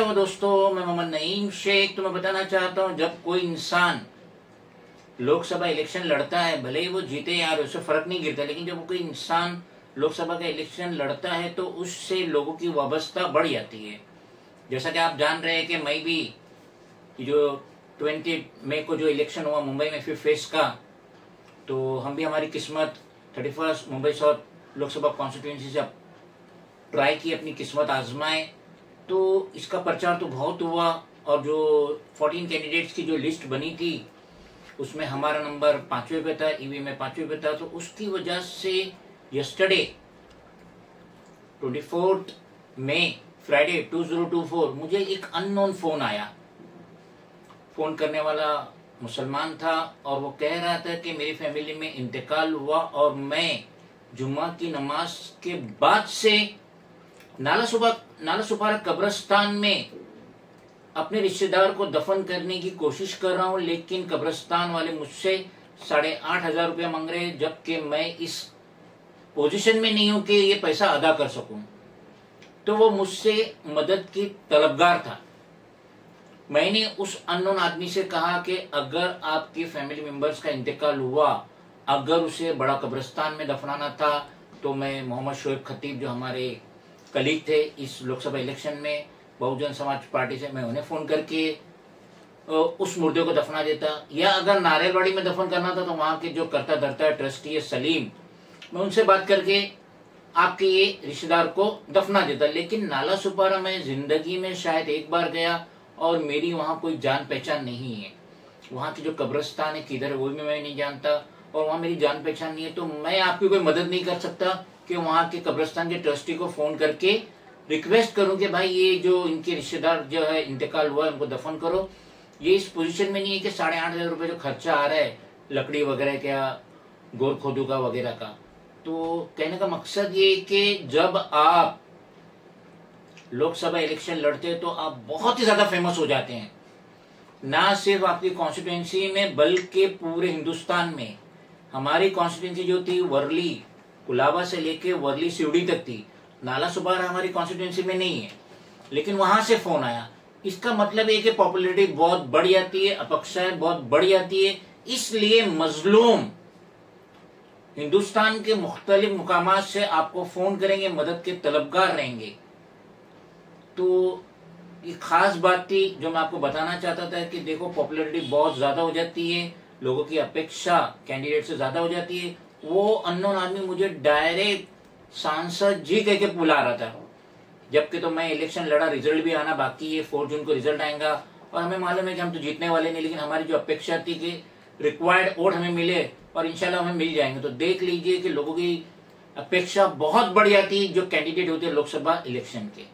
हो दोस्तों, मैं मोहम्मद नईम शेख। तो मैं बताना चाहता हूँ, जब कोई इंसान लोकसभा इलेक्शन लड़ता है, भले ही वो जीते यार, उससे फर्क नहीं गिरता, लेकिन जब कोई इंसान लोकसभा का इलेक्शन लड़ता है तो उससे लोगों की वाबस्ता बढ़ जाती है। जैसा कि आप जान रहे हैं कि मई भी जो 20 मई को जो इलेक्शन हुआ मुंबई में 5th फेज का, तो हम भी हमारी किस्मत 31 मुंबई साउथ लोकसभा कॉन्स्टिट्यूंसी से ट्राई की, अपनी किस्मत आजमाए। तो इसका प्रचार तो बहुत हुआ और जो 14 कैंडिडेट्स की जो लिस्ट बनी थी उसमें हमारा नंबर 5वें पे था, ईवीएम में 5वें पे था। तो उसकी वजह से यस्टरडे 24 मई फ्राइडे 2024 मुझे एक अननोन फोन आया। फोन करने वाला मुसलमान था और वो कह रहा था कि मेरी फैमिली में इंतकाल हुआ और मैं जुम्मा की नमाज के बाद से नाला सुपारा कब्रिस्तान में अपने रिश्तेदार को दफन करने की कोशिश कर रहा हूं, लेकिन कब्रिस्तान वाले मुझसे 8,500 रुपया मांग रहे हैं, जबकि मैं इस पोजीशन में नहीं हूं कि ये पैसा अदा कर सकूं। तो वो मुझसे मदद की तलबगार था। मैंने उस अननोन आदमी से कहा कि अगर आपके फैमिली मेंबर्स का इंतकाल हुआ, अगर उसे बड़ा कब्रिस्तान में दफनाना था, तो मैं मोहम्मद शोएब खतीब जो हमारे कलीग थे इस लोकसभा इलेक्शन में बहुजन समाज पार्टी से, मैं उन्हें फोन करके उस मुर्दे को दफना देता। या अगर नारियलवाड़ी में दफन करना था तो वहां के जो करता धरता है ट्रस्टी है सलीम, मैं उनसे बात करके आपके ये रिश्तेदार को दफना देता। लेकिन नाला सुपारा में जिंदगी में शायद एक बार गया और मेरी वहां कोई जान पहचान नहीं है। वहां की जो कब्रिस्तान है किधर है वो भी मैं नहीं जानता और वहां मेरी जान पहचान नहीं है। तो मैं आपकी कोई मदद नहीं कर सकता कि वहां के कब्रिस्तान के ट्रस्टी को फोन करके रिक्वेस्ट करूं कि भाई ये जो इनके रिश्तेदार जो है इंतकाल हुआ है उनको दफन करो। ये इस पोजीशन में नहीं है कि 8,500 रुपए जो खर्चा आ रहा है लकड़ी वगैरह का, गोर खोदू का वगैरह का। तो कहने का मकसद ये कि जब आप लोकसभा इलेक्शन लड़ते हैं तो आप बहुत ही ज्यादा फेमस हो जाते हैं, ना सिर्फ आपकी कॉन्स्टिट्यूंसी में बल्कि पूरे हिंदुस्तान में। हमारी कॉन्स्टिट्यूंसी जो थी वर्ली कुलाबा से लेके वर्ली सिवड़ी तक थी, नाला सुपारा हमारी कॉन्स्टिट्यूंसी में नहीं है, लेकिन वहां से फोन आया। इसका मतलब है कि पॉपुलैरिटी बहुत बढ़ जाती है, अपक्षाएं बहुत बढ़ जाती है। इसलिए मजलूम हिंदुस्तान के मुख्तलिफ मुकामात से आपको फोन करेंगे, मदद के तलबगार रहेंगे। तो ये खास बात थी जो मैं आपको बताना चाहता था कि देखो पॉपुलैरिटी बहुत ज्यादा हो जाती है, लोगों की अपेक्षा कैंडिडेट से ज्यादा हो जाती है। वो अननोन आदमी मुझे डायरेक्ट सांसद जी कह के बुला रहा था, जबकि तो मैं इलेक्शन लड़ा, रिजल्ट भी आना बाकी है, 4 जून को रिजल्ट आएगा और हमें मालूम है कि हम तो जीतने वाले नहीं, लेकिन हमारी जो अपेक्षा थी कि रिक्वायर्ड वोट हमें मिले और इंशाल्लाह हमें मिल जाएंगे। तो देख लीजिए कि लोगों की अपेक्षा बहुत बढ़ जाती है जो कैंडिडेट होते हैं लोकसभा इलेक्शन के।